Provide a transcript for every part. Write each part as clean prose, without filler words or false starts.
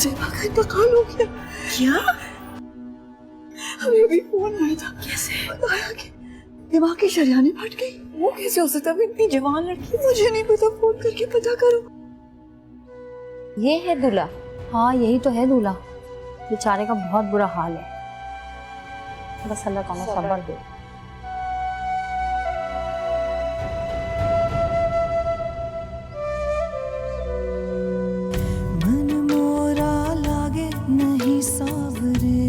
सेवा का इंतकाल हो गया। क्या? अभी फोन आया था। कैसे? बताया कि दिमागी शरियाने फट गई। वो कैसे हो सकता है? इतनी जवान लड़की। मुझे नहीं पता, फोन करके पता करो। ये है दूल्हा। हाँ यही तो है दूल्हा। बेचारे का बहुत बुरा हाल है। बस अल्लाह ताला सब्र दे। मन मोरा लागे नहीं सावरे।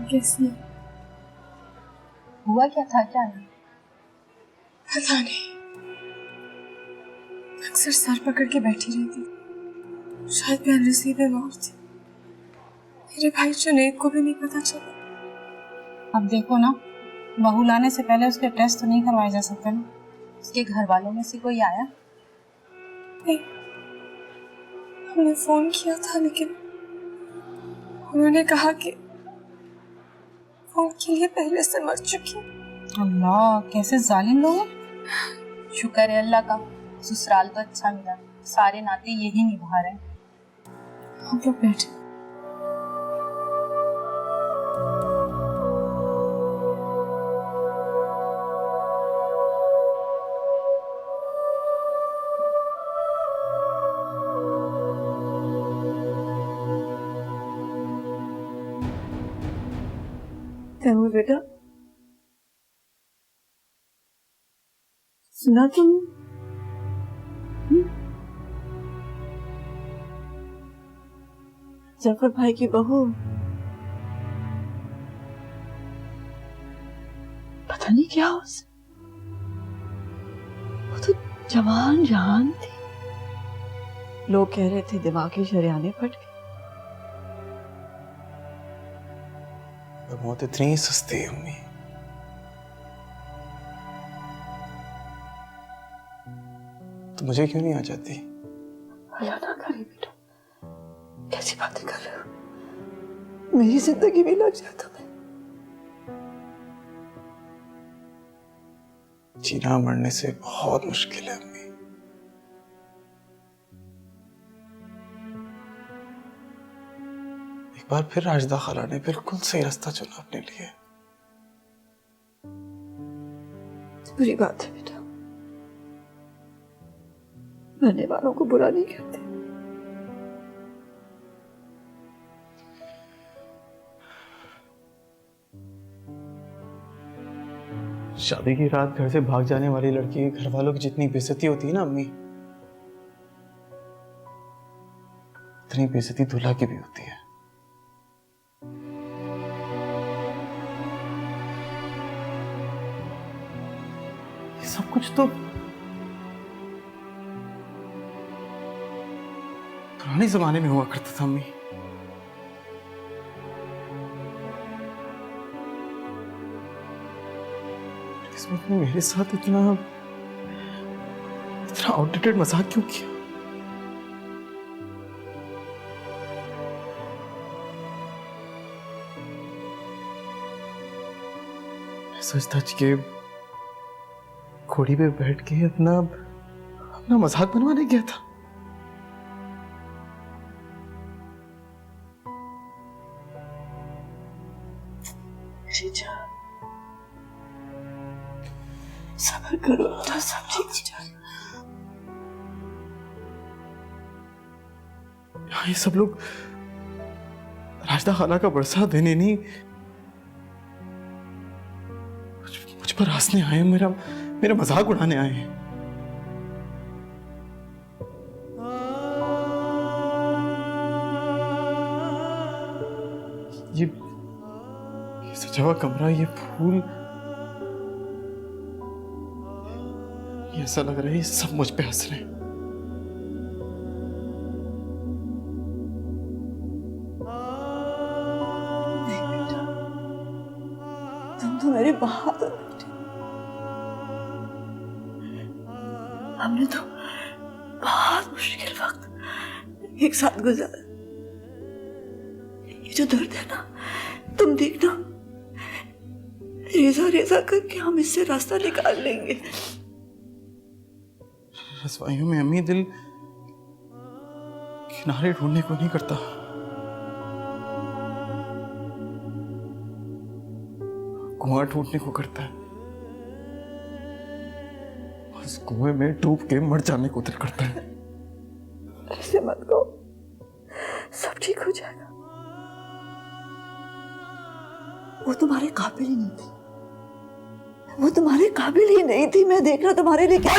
कैसी हुआ क्या था? क्या है? पता नहीं, अक्सर सर पकड़ के बैठी रहती। शायद बेनसीब बीमार थी। मेरे भाई जुनैद को भी नहीं पता चला। अब देखो ना, बहू लाने से पहले उसके टेस्ट तो नहीं करवाए जा सकते ना। उसके घर वालों में से कोई आया? नहीं, हमने फोन किया था लेकिन उन्होंने कहा कि फोन के लिए पहले से मर चुकी। अल्लाह, कैसे जालिम लोग हैं। शुक्र है अल्लाह का, ससुराल तो अच्छा मिला। सारे नाते यही निभा रहे हैं। हम लोग बैठे। तैमूर बेटा, सुना तुम? जफर भाई की बहू पता नहीं क्या हो। वो तो जवान जान थी। लोग कह रहे थे दिमागी शरियाने फट गई। मौत इतनी सस्ती है अम्मी। तो मुझे क्यों नहीं आ जाती? अल्लाह ना करे बेटा, कैसी बातें कर रहे हो। मेरी जिंदगी भी लग जाए तुम्हें। जीना मरने से बहुत मुश्किल है अम्मी। एक बार फिर राशिदा खाला ने बिल्कुल सही रास्ता चुना अपने लिए। बुरी बात है बेटा, मरने वालों को बुरा नहीं कहते। शादी की रात घर से भाग जाने वाली लड़की के घर वालों की जितनी बेइज्जती होती है ना अम्मी, उतनी बेइज्जती दूल्हा की भी होती है। ये सब कुछ तो पुराने जमाने में हुआ करता था अम्मी। किस्मत ने मेरे साथ इतना आउटडेटेड मजाक क्यों किया? मैं सोचता कि घोड़ी पे बैठ के अपना मजाक बनवाने गया था। सब्र करो तो सब ठीक हो जाएगा। ये सब लोग राशिदा खाला का बरसा देने नहीं, मुझ पर हंसने आए, मेरा मजाक उड़ाने आए हैं। ये सजा हुआ कमरा, ये फूल, ये ऐसा लग रहा है ये सब मुझ पे हंस रहे हैं। नहीं बेटा, तुम तो मेरे बहादुर बेटे। हमने तो बहुत मुश्किल वक्त एक साथ गुजारा। ये जो दर्द है ना, तुम देखना, रेजा रेजा करके हम इससे रास्ता निकाल लेंगे। रसवाइयों में अम्मी दिल किनारे ढूंढने को नहीं करता, कुआं ढूंढने को करता है। उस कुएं में डूब के मर जाने को दिल करता है। ऐसे मत कहो, सब ठीक हो जाएगा। वो तुम्हारे काबिल ही नहीं थी, वो तुम्हारे काबिल ही नहीं थी। मैं देख रहा तुम्हारे लिए क्या।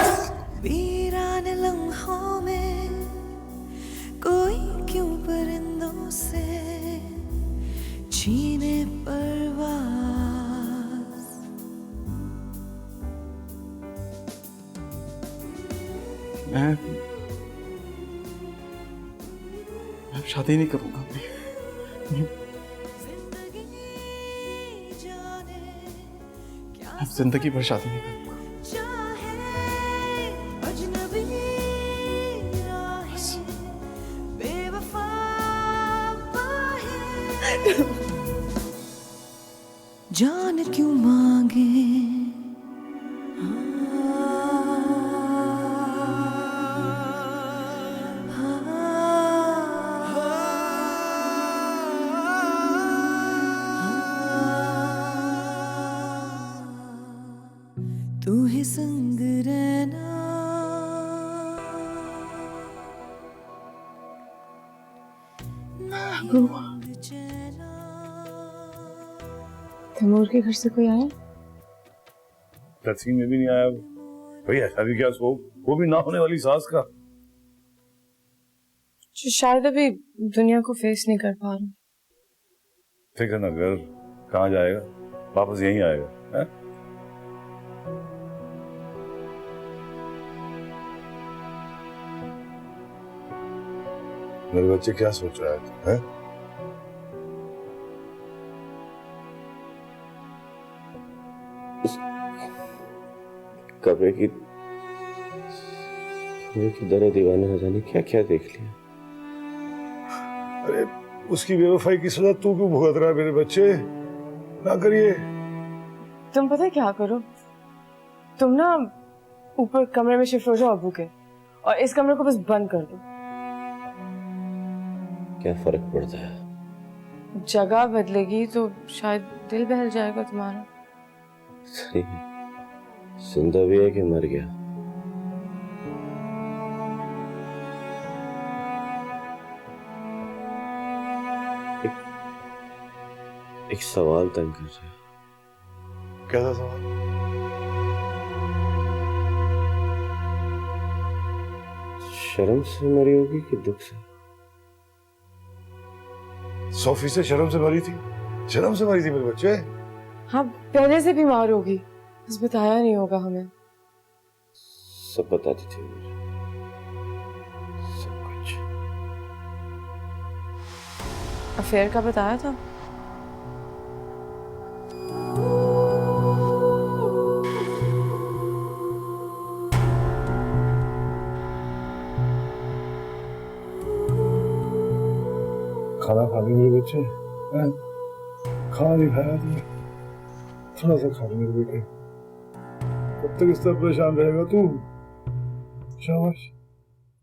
वीरान लम्हों में कोई क्यों परिंदों से छीने परवाज़। मैं शादी नहीं करूंगा। मैं जिंदगी भर शादी नहीं करूंगा। जान क्यों मांगे तू ही संग रहना। तैमूर के घर से कोई आया? तस्वीर में भी नहीं आया वो। भाई ऐसा भी क्या सोच, वो भी ना होने वाली सास का। जो शायद अभी दुनिया को फेस नहीं कर पा रहा। फिक्र न कर, कहाँ जाएगा, वापस यहीं आएगा है? मेरे बच्चे क्या सोच रहा है? कब्र की दर दीवाने न जाने क्या क्या देख लिया। अरे उसकी बेवफाई की सजा तू क्यों भुगत रहा है मेरे बच्चे? ना करिए। तुम पता है क्या करो, तुम ना ऊपर कमरे में शिफ्ट हो जाओ अबू के, और इस कमरे को बस बंद कर दो। क्या फर्क पड़ता है? जगह बदलेगी तो शायद दिल बहल जाएगा तुम्हारा। सही जिंदा भी है कि मर गया? एक सवाल तंग कर रहा है। क्या था सवाल? शर्म से मरी होगी कि दुख से? 100% शर्म से मरी थी। शर्म से मरी थी मेरे बच्चे। हाँ, पहले से बीमार होगी, बस बताया नहीं होगा हमें। सब बताती थी मुझे, सब कुछ। अफेयर का बताया था? खाना खा ले मेरे बच्चे, खाना नहीं खाया तुमने, थोड़ा सा खा ले मेरे बेटे। कब तक इस तरह परेशान रहेगा तू? शाबाश,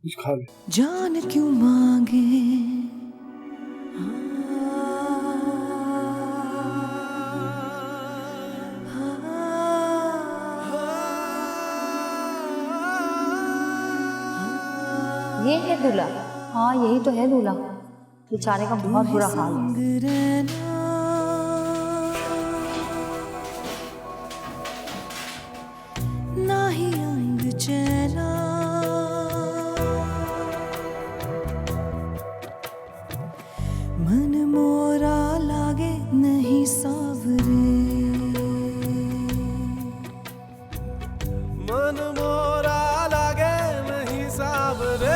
कुछ खा ले। जान क्यों मांगे ये है दूल्हा। हाँ यही तो है दूल्हा। बेचारे का बहुत बुरा हाल है। ना ही अंग चैना मन मोरा लागे नहीं सावरे। मन मोरा लागे नहीं सावरे।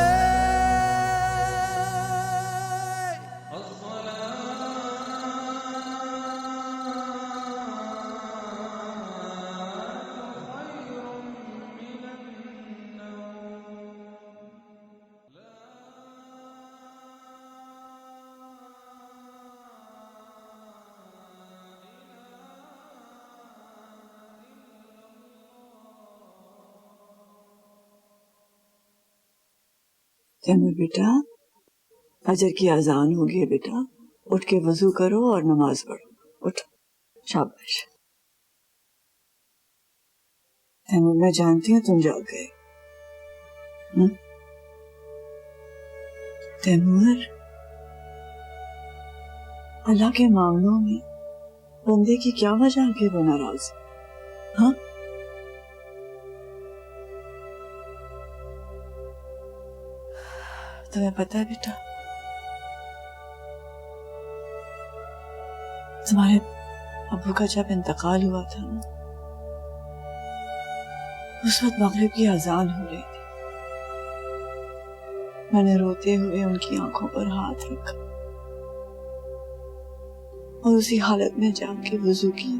तैमूर बेटा, फजर की अजान हो गई है बेटा, उठ के वजू करो और नमाज पढ़ो। उठ, शाबाश। तैमूर, मैं जानती हूँ तुम जाग गए। तैमूर, अल्लाह के मामलों में बंदे की क्या वजह है कि वो नाराज? हाँ, तुम्हें पता है बेटा, तुम्हारे अब्बू का जब इंतकाल हुआ था ना, उस वक्त मगरिब की अजान हो रही थी। मैंने रोते हुए उनकी आंखों पर हाथ रखा और उसी हालत में जाग के वुजू किया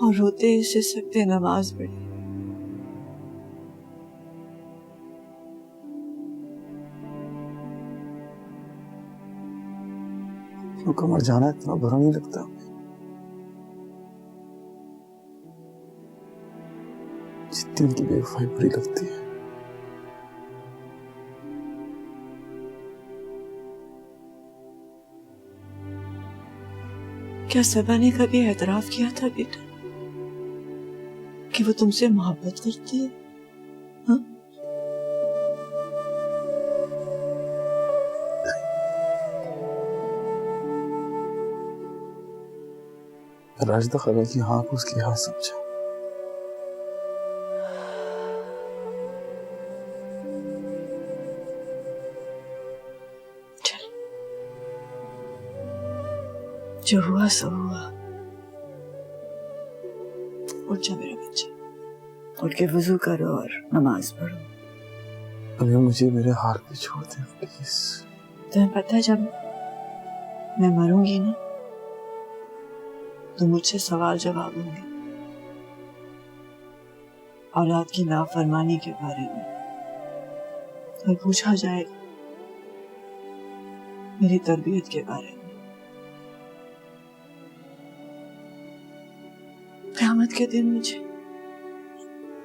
और रोते से सकते नमाज पढ़ी। उनको मर जाना इतना बुरा नहीं लगता। जितनी उनकी बेवफाई बुरी लगती है। क्या सबा ने कभी एतराफ किया था बेटा कि वो तुमसे मोहब्बत करती है? हाँ? राशिदा खाला की हाँ को उसकी हाँ समझा। चल, जो हुआ सो हुआ। उठ जा मेरा बच्चा, उठ के वजू करो और नमाज पढ़ो। अभी मुझे मेरे हाल पे छोड़ दे प्लीज। तुम्हें पता है, जब मैं मरूंगी ना, तो मुझसे सवाल जवाब होंगे औलाद की नाफरमानी के बारे में, और पूछा जाएगा मेरी तरबियत के बारे में। क़यामत के दिन मुझे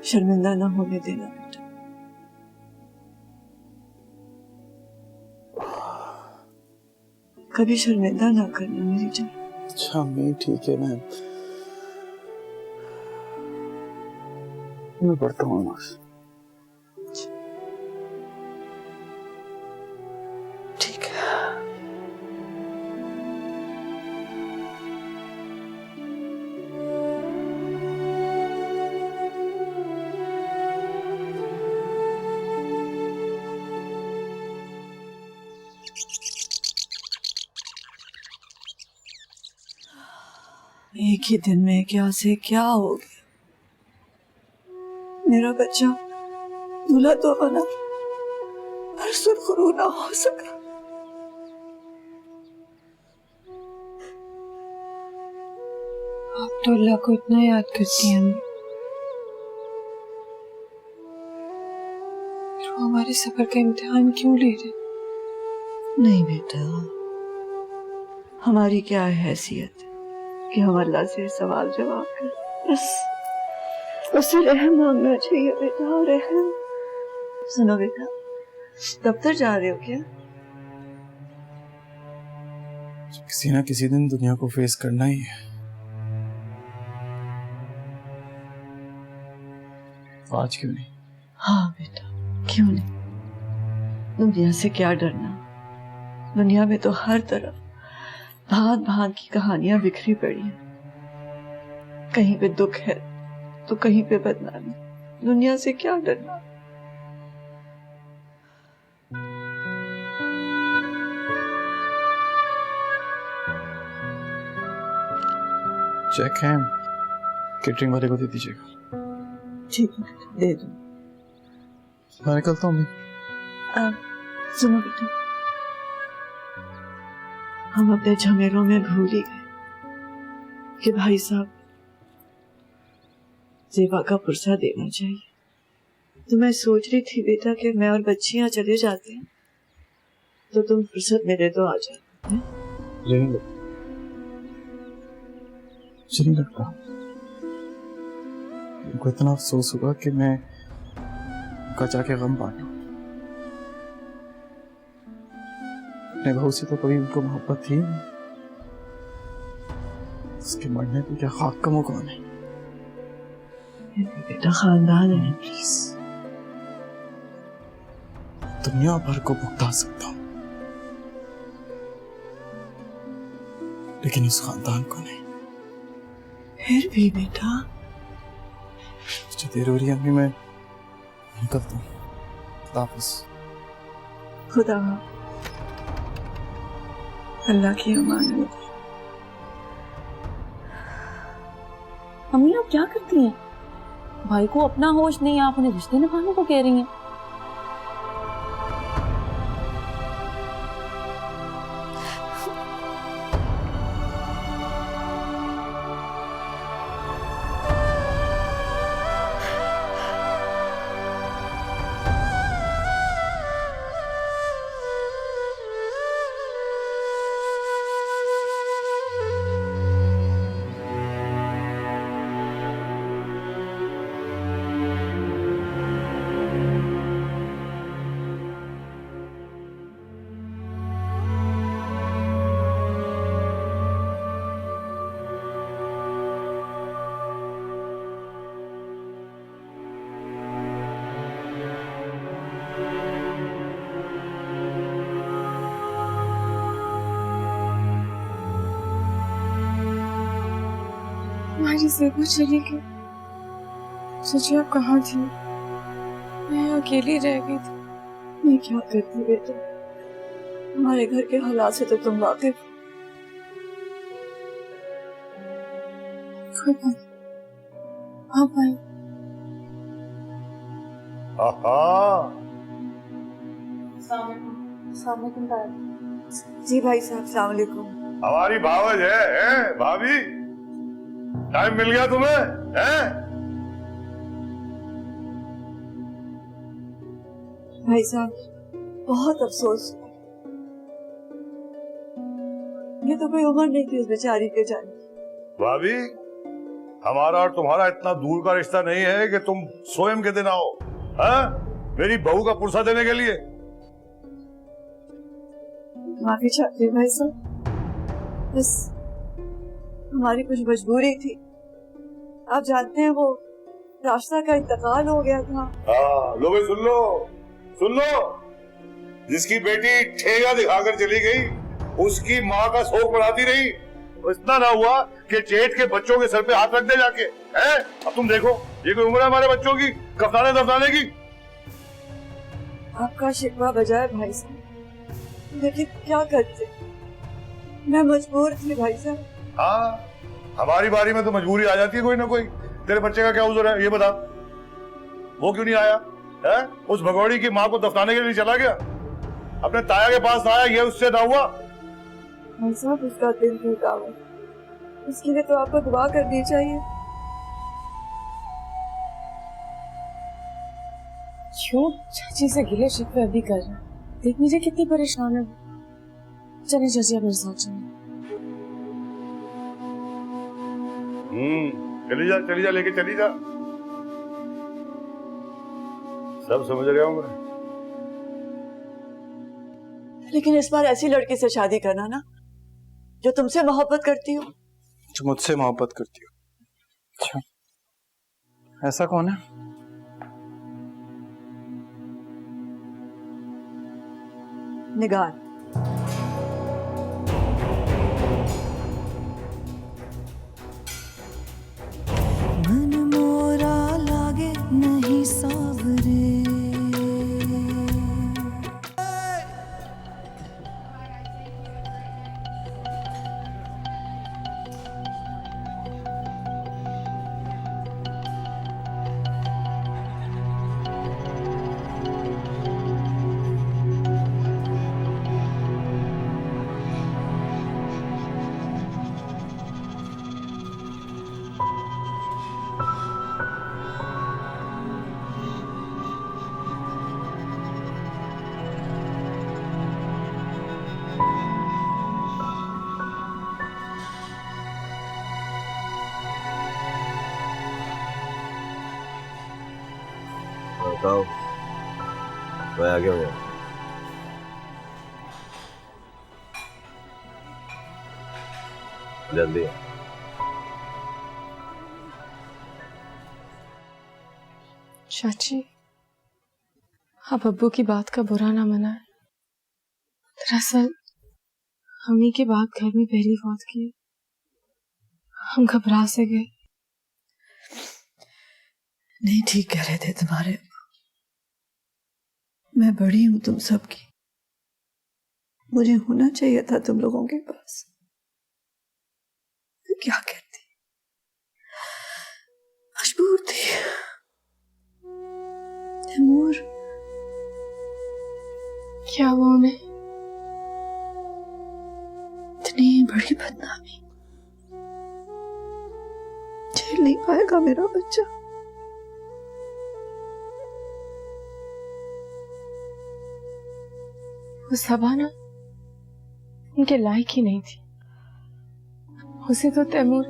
शर्मिंदा न होने देना बेटा। कभी शर्मिंदा ना करना मेरी जान। अच्छा मैं ठीक है, मैं पढ़ता हूँ नमाज। ठीक है। एक ही दिन में क्या से क्या हो गया। मेरा बच्चा दूल्हा तो बना, पर सुरखरू ना हो सका। आप तो अल्लाह को इतना याद करती हैं, फिर वो हमारे सफर का इम्तिहान क्यों ले रहे? नहीं बेटा, हमारी क्या हैसियत है कि हम अल्लाह से सवाल जवाब करें। बस उससे रहम मांगना चाहिए बेटा, रहम। सुनो बेटा, दफ्तर जा रहे हो क्या? किसी ना किसी दिन दुनिया को फेस करना ही है। आज क्यों नहीं? हाँ बेटा, क्यों नहीं। दुनिया से क्या डरना। दुनिया में तो हर तरफ भांत भांत की कहानियां बिखरी पड़ी हैं। कहीं पे दुख है तो कहीं पे बदनामी। दुनिया से क्या डरना। चेक है, केटरिंग वाले को दे दीजिएगा। ठीक है, दे दो। मैं निकलता हूँ। सुनो बेटा, हम अपने झमेलों में भूल ही गए कि भाई साहब जेबा का पुरसा देना चाहिए। तो मैं सोच रही थी बेटा कि मैं और बच्चियां चले जाते हैं तो तुम फुर्सत मेरे तो आ जाते। नहीं लगता। उनको इतना अफसोस होगा कि मैं उनका जाके गम बांटूं। अपने बहू से तो कभी उनको मोहब्बत थी नहीं। उसके मरने पे क्या खाक का मुंह कौन है? बेटा खानदान है, प्लीज। दुनिया भर को भुगता सकता हूँ, लेकिन इस खानदान को नहीं। फिर भी बेटा, मुझे देर हो रही है अम्मी, मैं निकलता हूँ। खुदा हाफिज। खुदा अल्लाह की अमानत। मम्मी आप क्या करती हैं? भाई को अपना होश नहीं, आप उन्हें रिश्ते निभाने को कह रही हैं। हमारी ज़ेबा चली गई। सोचिए आप कहाँ थी? मैं अकेली रह गई थी। मैं क्या करती बेटा, हमारे घर के हालात से तो तुम वाकिफ। कोई बात नहीं, आप आए। जी भाई साहब, सलाम अलैकुम। हमारी भावज है भाभी। टाइम मिल गया तुम्हें, हैं? भाई साहब, बहुत अफसोस, ये तो कोई उम्र नहीं थी उस बेचारी के जाने। भाभी, हमारा और तुम्हारा इतना दूर का रिश्ता नहीं है कि तुम स्वयं के दिन आओ, हैं? मेरी बहू का पुरसा देने के लिए। माफी चाहती हूँ भाई साहब, बस हमारी कुछ मजबूरी थी। आप जानते हैं वो रास्ता का इंतकाल हो गया था। हाँ, लो भाई सुन लो। जिसकी बेटी ठेगा दिखाकर चली गई, उसकी माँ का शोक मनाती रही। इतना ना हुआ कि जेठ के बच्चों के सर पे हाथ रख दे जाके, हैं? अब तुम देखो, ये कोई उम्र है हमारे बच्चों की कफनाने दफनाने की? आपका शिकवा बजाय भाई साहब, लेकिन क्या करते, मैं मजबूर थी भाई साहब। हाँ, हमारी बारी में तो मजबूरी आ जाती है कोई ना कोई। तेरे बच्चे का क्या उज़र है ये बता, वो क्यों नहीं आया? है? उस भगोड़ी की माँ को दफनाने के लिए चला गया, अपने ताया के पास आया, ये उससे ना हुआ? भाई साहब, उसका दिल टूटा हुआ, इसके लिए तो आपको दुआ करनी चाहिए। क्यों चाची से गिले शिकवे अभी कर रहे हैं? देख लीजिए कितनी परेशान है। चलिए चाची, आप मेरे साथ चलिए। चली जा लेके चली जा। सब समझ रहा हूं मैं, लेकिन इस बार ऐसी लड़की से शादी करना ना जो तुमसे मोहब्बत करती हो। जो मुझसे मोहब्बत करती हो? अच्छा, ऐसा कौन है? निगार। मन मोरा लागे नहीं सावरे। बताओ, मैं आ गया हूँ। जल्दी चाची, आप अब्बू की बात का बुरा ना मनाएं। दरअसल अम्मी की बात घर में पहली फौत की। हम घबरा से गए। नहीं, ठीक कह रहे थे तुम्हारे। मैं बड़ी हूं तुम सबकी, मुझे होना चाहिए था तुम लोगों के पास। तो क्या कहती, मजबूर थी। तैमूर, क्या हुआ उन्हें? इतनी बड़ी बदनामी झेल नहीं पाएगा मेरा बच्चा। वो सबा ना उनके लायक ही नहीं थी। उसे तो तैमूर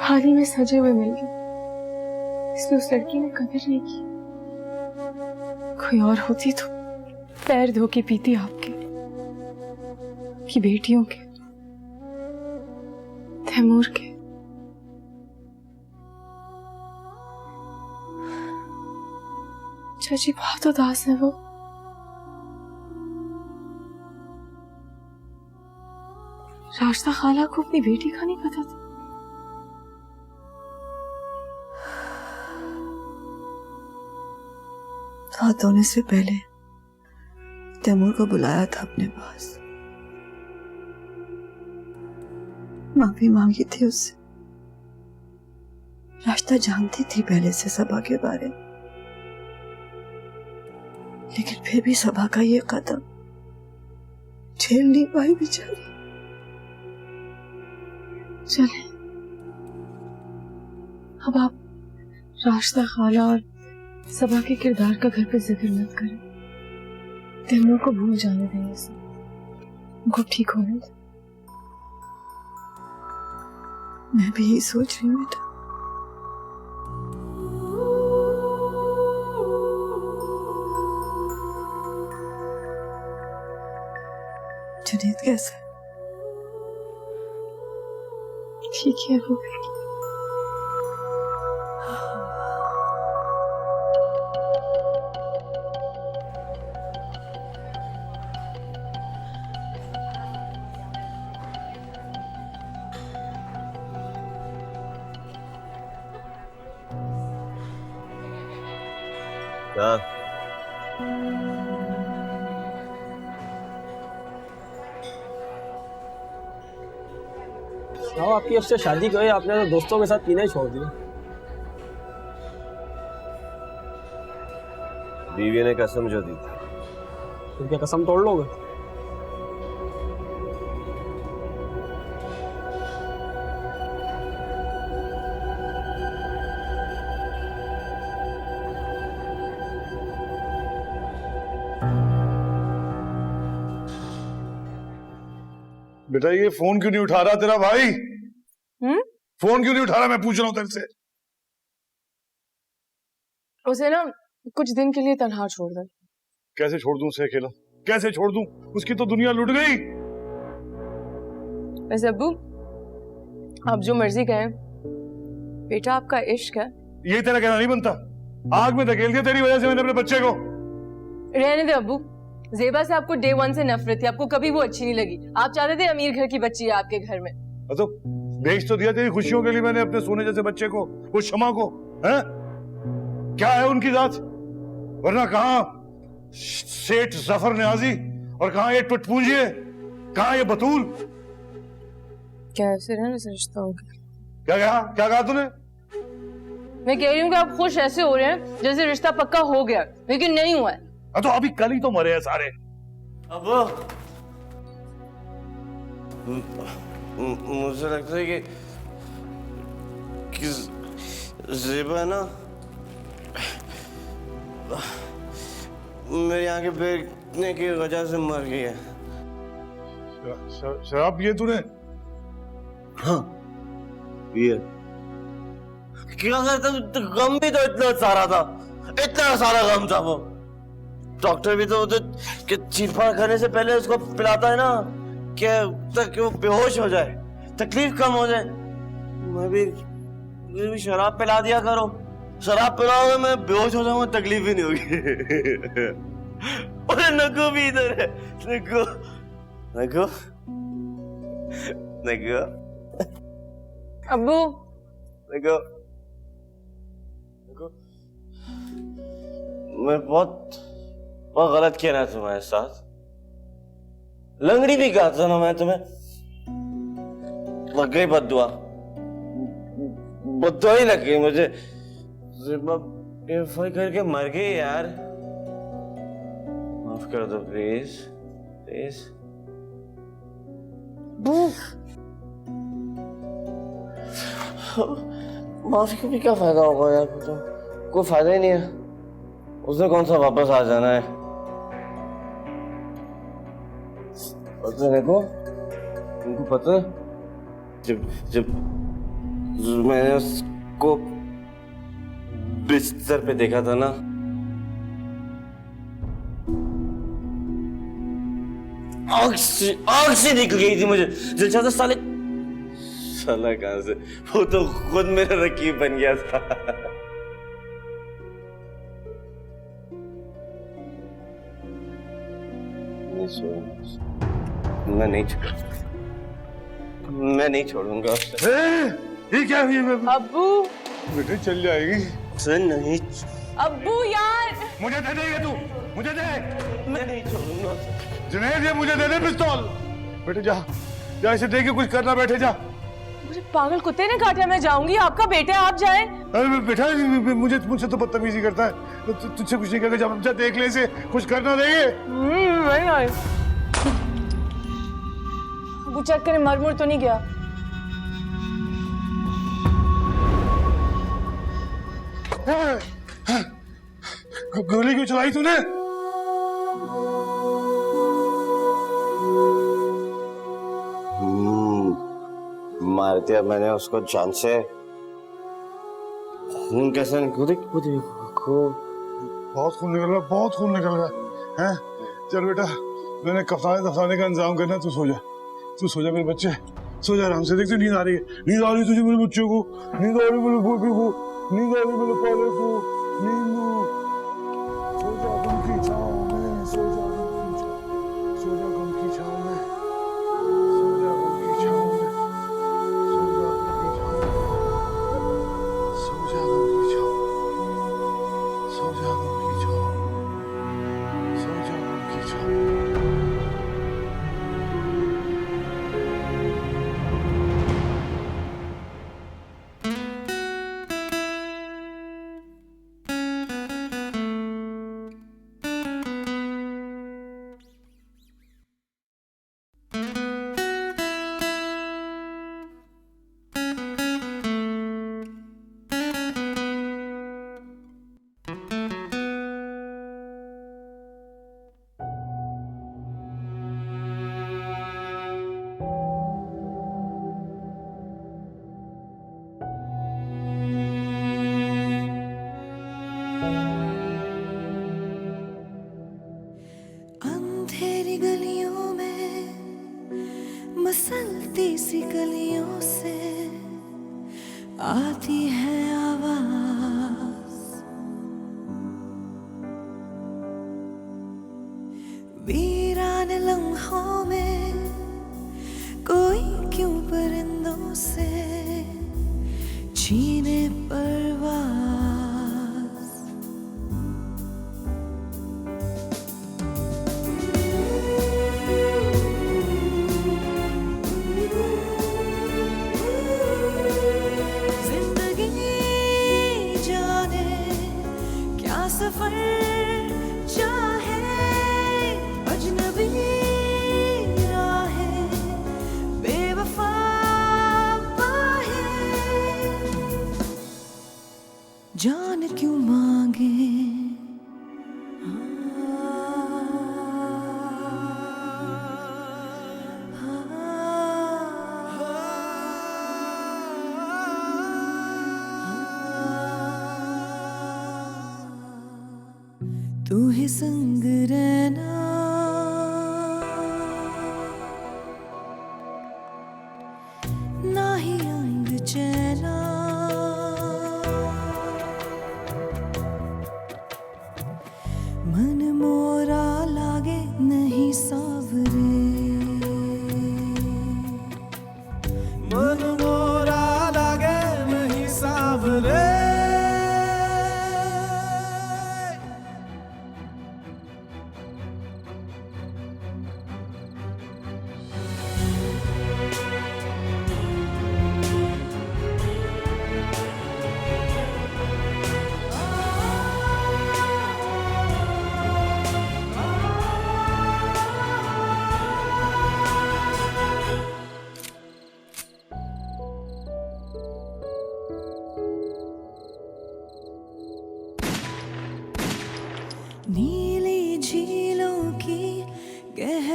हाल ही में सजे हुए मिल गए, इसलिए उस लड़की ने कदर नहीं की। कोई और होती तो पैर धो के पीती आपके की बेटियों के, तैमूर के। चाची बहुत उदास है वो। राशिदा खाला को अपनी बेटी का नहीं पता था। रात होने से पहले तैमूर को बुलाया था अपने पास, माफी मांगी थी उससे। राशिदा जानती थी पहले से सबा के बारे में, लेकिन फिर भी सबा का ये कदम झेल नहीं पाई बेचारी। चले अब आप राशिदा खाला और सबा के किरदार का घर पे जिक्र मत करें। तैमूर को भूल जाने दें, इसे उनको ठीक होने दें। मैं भी यही सोच रही हूँ बेटा। जुनैद कैसा है? ठीक है वो। क्या? हाँ, आपकी अब से शादी करी, आपने तो दोस्तों के साथ पीना ही छोड़ दिया। बीवी ने कसम जो दी थी। तो क्या कसम तोड़ लोगे? बेटा ये फोन क्यों नहीं उठा रहा तेरा भाई? फोन क्यों नहीं उठा रहा, मैं पूछ रहा हूँ तेरे से। उसे ना कुछ दिन के लिए तन्हा छोड़ दे। कैसे छोड़ दूं उसे अकेला? कैसे छोड़ दूं? उसकी तो दुनिया लुट गई। वैसे अब्बू आप जो मर्जी कहें, बेटा आपका इश्क है। ये तेरा कहना नहीं बनता। आग में धकेल दिया तेरी वजह से मैंने अपने बच्चे को। रहने दे अब्बू, ज़ेबा से आपको डे 1 से नफरत थी, आपको कभी वो अच्छी नहीं लगी। आप चाहते थे अमीर घर की बच्ची है आपके घर में। तो बेच तो दिया तेरी खुशियों के लिए मैंने अपने सोने जैसे बच्चे को, वो शमा को। हैं? क्या है उनकी जात? वरना कहाँ सेठ जफर न्याजी और कहाँ ये टुटपूंजी है, कहाँ ये बतूल। क्या ऐसे रहने से रिश्ता हो गया? क्या कहा तूने? मैं कह रही हूँ कि आप खुश ऐसे हो रहे हैं जैसे रिश्ता पक्का हो गया, लेकिन नहीं हुआ है। तो अभी कल ही तो मरे हैं सारे। अब मुझे लगता है कि ज़ेबा ना मेरी आंखें फेंकने की वजह से मर गई है। शराब पिए तूने? हाँ पिए। क्या करता? गम भी तो इतना सारा था, इतना सारा गम था। वो डॉक्टर भी तो चीरफाड़ करने से पहले उसको पिलाता है ना, क्या तक वो बेहोश हो जाए, तकलीफ कम हो जाए। मुझे भी शराब पिला दिया करो। शराब पिलाओगे मैं बेहोश हो जाऊंगा, तकलीफ ही नहीं होगी। और नगो भी इधर है। नगो नगो नगो अब्बू नगो नगो, मैं बहुत गलत किया ना तुम्हारे साथ। लंगड़ी भी कहा था ना मैं तुम्हें। लग गई बद्दुआ, बद्दुआ ही लग गई मुझे। बेवफाई करके मर गई यार। माफ कर दो प्लीज प्लीज। माफी का भी क्या फायदा होगा यार, तो कोई फायदा ही नहीं है। उसने कौन सा वापस आ जाना है। देखो उनको पता है, जब जब मैंने उसको बिस्तर पे देखा था ना, आग से निकल गई थी मुझे। दिल चाहता साले साला कहां से, वो तो खुद मेरा रकीब बन गया था। मैं नहीं छोड़ूंगा। ये क्या हुई? अब्बू बेटे चल जाएगी। नहीं, अब्बू यार मुझे दे देगा तू, मुझे दे। मैं नहीं छोड़ूंगा। जुनैद, ये मुझे दे दे पिस्तौल। बेटे जा जा, इसे दे के कुछ करना। बैठे जा। मुझे पागल कुत्ते ने काटा, मैं जाऊंगी। आपका बेटा, आप जाएं। अरे बेटा मुझसे तो बदतमीजी करता है। तुझसे कुछ नहीं करके जा देख ले इसे, कुछ करना देंगे। नहीं आई। अब्बू चेक करें, मर मुर तो नहीं गया। गोली क्यों चलाई तूने? मार दिया मैंने उसको जान से। खून कैसे निकल बहुत खून निकल रहा, बहुत खून निकल रहा है। चल बेटा, मैंने कफाने का इंतजाम करना। तू सो जा मेरे बच्चे, सो जा आराम से। देख तू नींद आ रही है, नींद आ रही तुझे मेरे बच्चों को, नींद आ रही मेरे बेबी को, नींद आ रही मेरे पाले को। नींद सो जा गम की छाँव में, सो जा गम की छाँव में, सो जा गम की छाँव में, सो जा गम की छाँव में, सो जा गम की छाँव में, सो जा गम की छाँव में। अंधेरी गलियों में, मसलती सी गलियों से आती है आवाज। वीरान लम्हों में कोई क्यों परिंदों से छीने परवाज। सफर चाहे अजनबी राहें बेवफा पाहे, जान क्यों मांगे। तू ही संग रहना,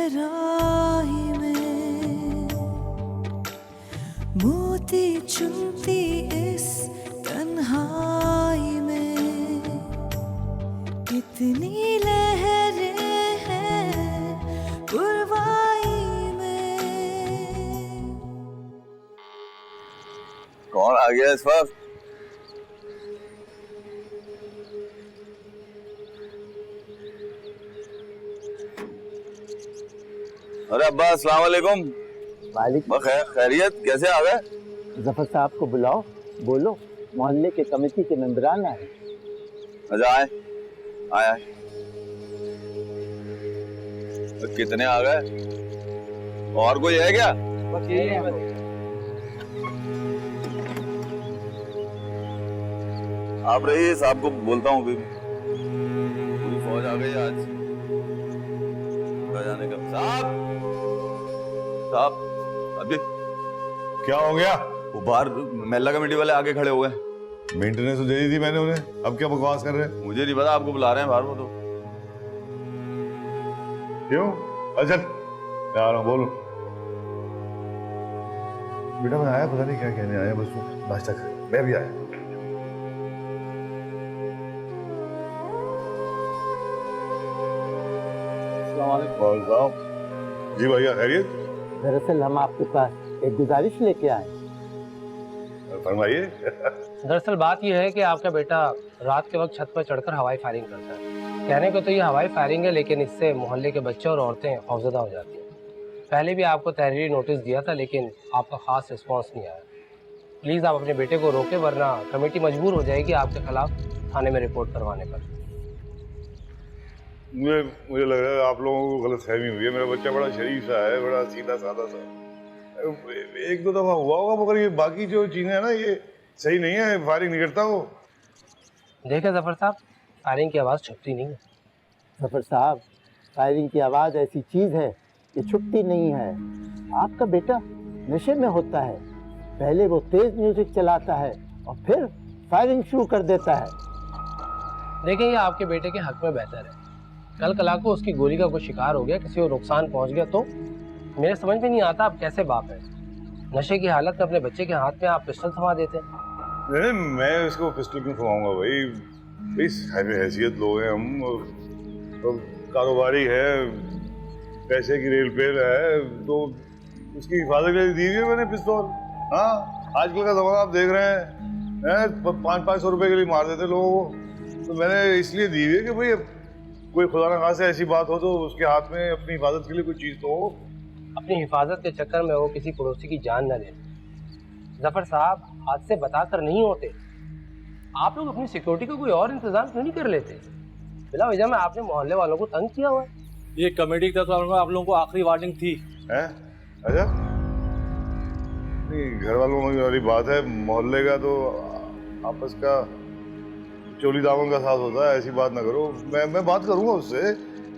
गहराई में, मोती चुनती इस तन्हाई में, कितनी लहरें हैं पुरवाई में। कौन आ गया इस वक्त? अरे अब्बा अस्सलाम वालेकुम। वालेकुम। खैरियत, कैसे आ गए? जफर साहब को बुलाओ, बोलो मोहल्ले के कमेटी के मेंबरान आए। अच्छा आए आए आए। कितने आ गए? और कोई है क्या? आप रहिए, साहब को बोलता हूँ। पूरी फौज आ गई आज। जाने का साहब अभी क्या हो गया? वो बाहर महिला कमेटी वाले आगे खड़े हुए। मेंटेनेंस तो दे दी थी मैंने उन्हें, अब क्या बकवास कर रहे हैं? मुझे नहीं पता, आपको बुला रहे हैं बाहर। वो तो क्यों? अच्छा मैं आ रहा हूँ, बोलो। बेटा मैं आया, पता नहीं क्या कहने आया, बस तू नाश्ता कर, मैं भी आया। जी भैया खैरियत? दरअसल हम आपके पास एक गुजारिश लेके आए। फरमाइए। दरअसल बात यह है कि आपका बेटा रात के वक्त छत पर चढ़कर हवाई फायरिंग करता है। कहने को तो ये हवाई फायरिंग है, लेकिन इससे मोहल्ले के बच्चे और औरतें खौफजदा हो जाती हैं। पहले भी आपको तहरीरी नोटिस दिया था, लेकिन आपका खास रिस्पॉन्स नहीं आया। प्लीज़ आप अपने बेटे को रोके, वरना कमेटी मजबूर हो जाएगी आपके खिलाफ थाने में रिपोर्ट करवाने पर। मुझे लग रहा है आप लोगों को गलतफहमी हुई है। मेरा बच्चा बड़ा शरीफ सा है, बड़ा सीधा साधा सा। एक दो दफा हुआ होगा, मगर ये बाकी जो चीजें हैं ना, ये सही नहीं है। फायरिंग नहीं करता वो। देखें जफर साहब, फायरिंग की आवाज़ छुपती नहीं है। जफर साहब, फायरिंग की आवाज़ ऐसी चीज़ है कि छुपती नहीं है। आपका बेटा नशे में होता है, पहले वो तेज म्यूजिक चलाता है और फिर फायरिंग शुरू कर देता है। देखें, ये आपके बेटे के हक में बेहतर है। कल कला को उसकी गोली का कोई शिकार हो गया, किसी को नुकसान पहुंच गया, तो मेरे समझ में नहीं आता आप कैसे बाप हैं। नशे की हालत में अपने बच्चे के हाथ में आप पिस्टल थमा देते हैं। नहीं, मैं इसको पिस्टल क्यों थमाऊंगा भाई? हैसियत लोग हैं हम, तो कारोबारी है, पैसे की रेल पेल है, तो उसकी हिफाजत के लिए दी है मैंने पिस्तौल। हाँ, आजकल का जमाना आप देख रहे हैं, 500-500 रुपए के लिए मार देते लोगों को। तो मैंने इसलिए दी है कि भाई कोई खुदा न खास्ता ऐसी बात हो तो उसके हाथ में अपनी हिफाजत के लिए कोई चीज तो हो। अपनी हिफाजत के चक्कर में वो किसी पड़ोसी की जान न ले। जफर साहब, हादसे बताकर नहीं होते। आप लोग अपनी सिक्योरिटी का कोई और इंतजाम क्यों नहीं कर लेते? बिला वजह में आपने मोहल्ले वालों को तंग किया हुआ है। ये कमेटी की तरफ से आप लोगों को आखिरी वार्निंग थी। है? अच्छा, नहीं, घर वालों वाली बात है। मोहल्ले का तो आपस का चोली दामन का साथ होता है, ऐसी बात ना करो। मैं बात करूंगा उससे,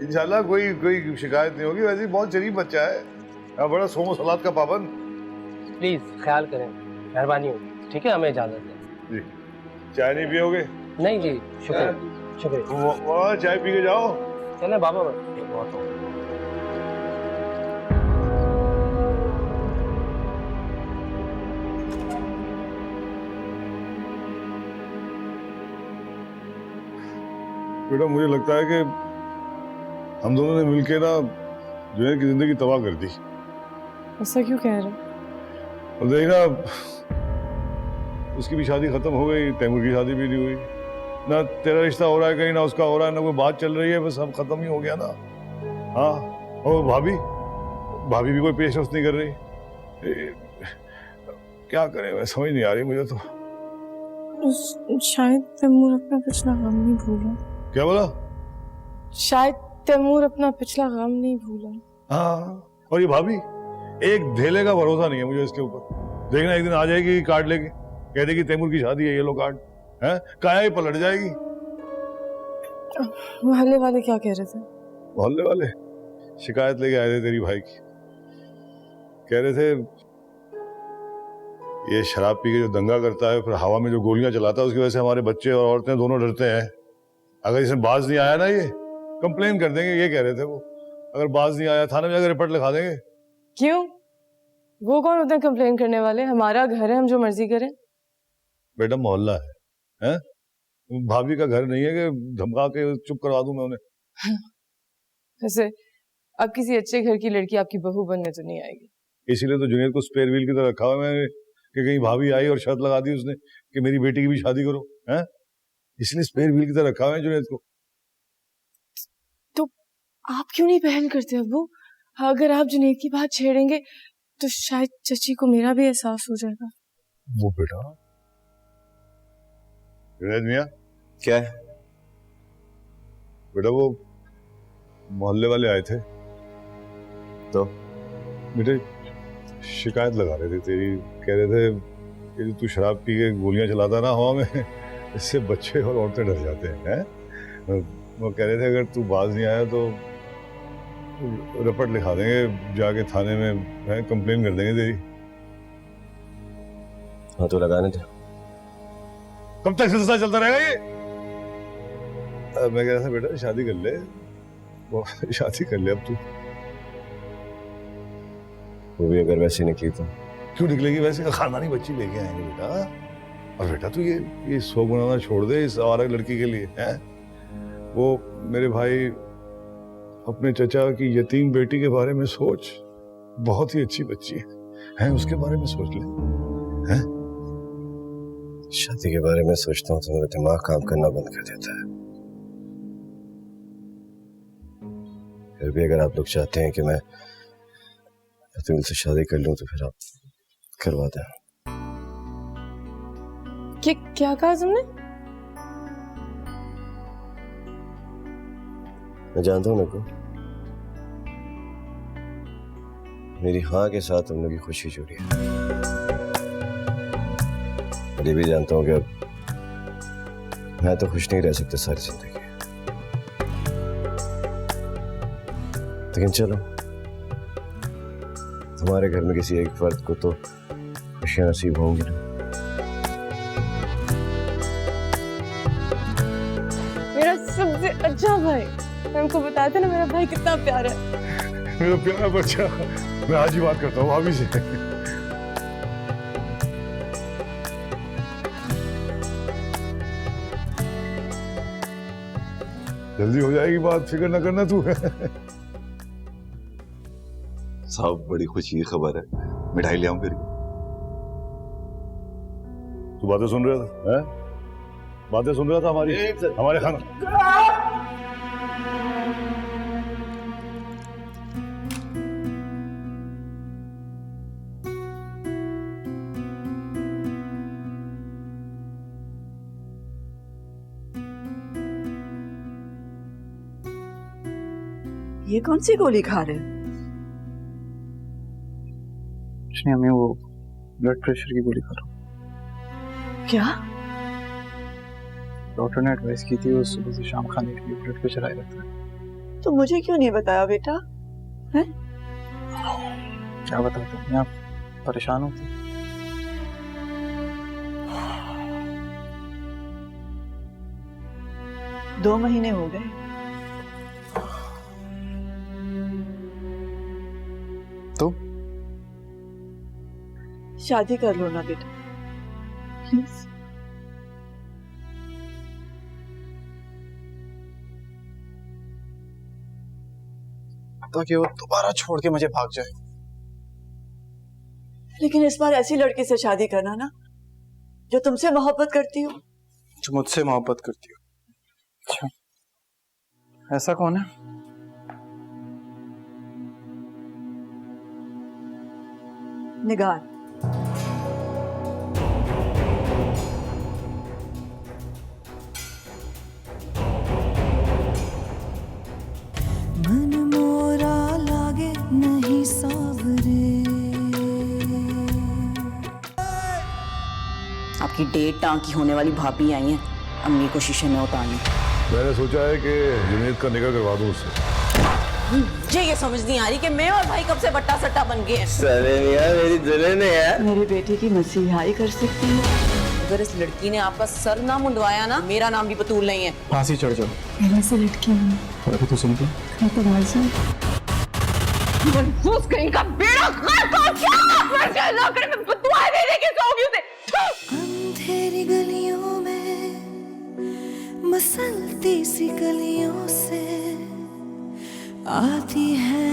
इंशाल्लाह कोई शिकायत नहीं होगी। वैसे ही बहुत शरीफ बच्चा है, बड़ा सोमो सलाद का पाबंद। प्लीज ख्याल करें, मेहरबानी होगी। ठीक है, हमें इजाजत दें। जी, चाय नहीं पियोगे? नहीं जी, शुक्रिया शुक्रिया। वहाँ चाय पी के जाओ। चले बाबा, बहुत हो। बेटा मुझे लगता है कि हम दोनों ने मिलके ना जुनैद की जिंदगी तबाह कर दी। ऐसा क्यों कह रहे? और देखना, उसकी भी शादी खत्म हो गई, तैमूर की शादी भी नहीं हुई। ना तेरा रिश्ता हो रहा है कहीं, ना उसका हो रहा है, ना कोई बात चल रही है, बस सब खत्म ही हो गया ना। हाँ, और भाभी भी कोई पेशरफ नहीं कर रही। क्या करें, मैं समझ नहीं आ रही मुझे तो। शायद तैमूर अपना पिछला गम नहीं भूला। क्या बोला? शायद तैमूर अपना पिछला गम नहीं भूला। हाँ, और ये भाभी, एक धेले का भरोसा नहीं है मुझे इसके ऊपर। देखना एक दिन आ जाएगी कार्ड लेके, कह देगी तैमूर की शादी है, ये लो कार्ड है, काया ही पलट जाएगी। मोहल्ले वाले क्या कह रहे थे? मोहल्ले वाले शिकायत लेके आए थे तेरी भाई की। कह रहे थे ये शराब पी के जो दंगा करता है, फिर हवा में जो गोलियां चलाता है, उसकी वजह से हमारे बच्चे और औरतें दोनों डरते हैं। अगर इसमें बाज नहीं आया ना, ये कंप्लेन कर देंगे, ये कह रहे थे वो। अगर बाज नहीं आया थाने में जाकर रिपोर्ट लिखा देंगे। क्यों? वो कौन होते हैं कंप्लेन करने वाले? हमारा घर है, हम जो मर्जी करें। बेटा मोहल्ला है? भाभी का घर नहीं है कि धमका के चुप करवा दूं मैं उन्हें। वैसे अब किसी अच्छे घर की लड़की आपकी बहू बनने तो नहीं आएगी। इसीलिए तो जुनेद को स्पेयर व्हील की तरह रखा हुआ मैंने कि कहीं भाभी आई और शर्त लगा दी उसने कि मेरी बेटी की भी शादी करो, हैं? इसलिए स्पेयर व्हील की तरह रखा हुआ है जुनेद को। तो आप क्यों नहीं पहल करते अब्बू? अगर आप जुनेद की बात छेड़ेंगे तो शायद चची को मेरा भी एहसास हो जाएगा। वो बेटा जुनेद मियां क्या है? बेटा वो मोहल्ले वाले आए थे तो बेटे शिकायत लगा रहे थे तेरी, कह रहे थे कि तू शराब पी के गोलियां चलाता ना हवा में, इससे बच्चे और औरतें डर जाते हैं। वो कह रहे थे अगर तू बाज नहीं आया तो रिपोर्ट लिखा देंगे, जाके थाने में कंप्लेन कर देंगे तेरी। हाँ तो लगाने थे। कब तक सिलसिला चलता रहेगा ये? मैं कह रहा था बेटा शादी कर ले, वो शादी कर ले अब तू। वो भी अगर वैसे निकली तो? क्यों निकलेगी वैसे? खानदानी बच्ची लेके आएंगे बेटा। और बेटा तू ये शौक बनाना छोड़ दे इस आवारा लड़की के लिए, हैं? वो मेरे भाई अपने चचा की यतीम बेटी के बारे में सोच, बहुत ही अच्छी बच्ची है, उसके बारे में सोच ले, हैं? शादी के बारे में सोचता हूँ तो मेरा दिमाग काम करना बंद कर देता है। फिर भी अगर आप लोग चाहते हैं कि मैं तुम से शादी कर लूं तो फिर आप करवा दें। क्या कहा तुमने? मैं जानता हूं को मेरी हाँ के साथ तुम लोग की खुशी जुड़ी है। और ये भी जानता हूं कि मैं तो खुश नहीं रह सकता सारी जिंदगी, लेकिन चलो तुम्हारे घर में किसी एक फर्द को तो खुशियां नसीब होंगी ना। मेरा सबसे अच्छा भाई, मैं उनको बताते ना मेरा भाई कितना प्यारा है। मेरा प्यारा बच्चा, मैं आज ही बात करता हूँ भाभी से। जल्दी हो जाएगी बात, फिक्र न करना तू। साहब बड़ी खुशी की खबर है, मिठाई ले आऊं फिर? तू बातें सुन रहा था? हैं? बातें सुन रहा था हमारे खाना। ये कौन सी गोली खा रहे? हमें वो ब्लड प्रेशर की गोली खा रहा हूँ। क्या? डॉक्टर ने एडवाइस की थी वो सुबह से शाम खाने के लिए, ब्लड प्रेशर हाई रहता है। तो मुझे क्यों नहीं बताया बेटा? हैं? क्या बताता हूँ, आप परेशान होती। 2 महीने हो गए। तो शादी कर लो ना बेटा, प्लीज। ताकि वो दोबारा छोड़ के मुझे भाग जाए। लेकिन इस बार ऐसी लड़की से शादी करना ना जो तुमसे मोहब्बत करती हो। जो मुझसे मोहब्बत करती हो? अच्छा, ऐसा कौन है? निगार। मन मोरा लागे नहीं सावरे। आपकी 1.5 टांग की होने वाली भाभी आई हैं अम्मी को शीशे में उतारने। मैंने सोचा है कि जुनेद का निकाह करवा दूं उससे। मुझे ये समझ नहीं आ रही कि मैं और भाई कब से बट्टा सट्टा बन गए हैं। अरे यार मेरी दुल्हन है यार। मेरे बेटे की मसीहाई कर सकती है। अगर इस लड़की ने आपका सर ना मुंडवाया ना, मेरा नाम भी बतूल नहीं है। फांसी चढ़ जाओ। पहले से लटकी हूँ। अभी तो सुन मैं तो मनहूस कहीं का बेड़ा गर्क हो क्या? मर जाए नौकरी में बदुआ देने के सोगी उसे। अंधेरी गलियों में मसलती सी गलियों से आती है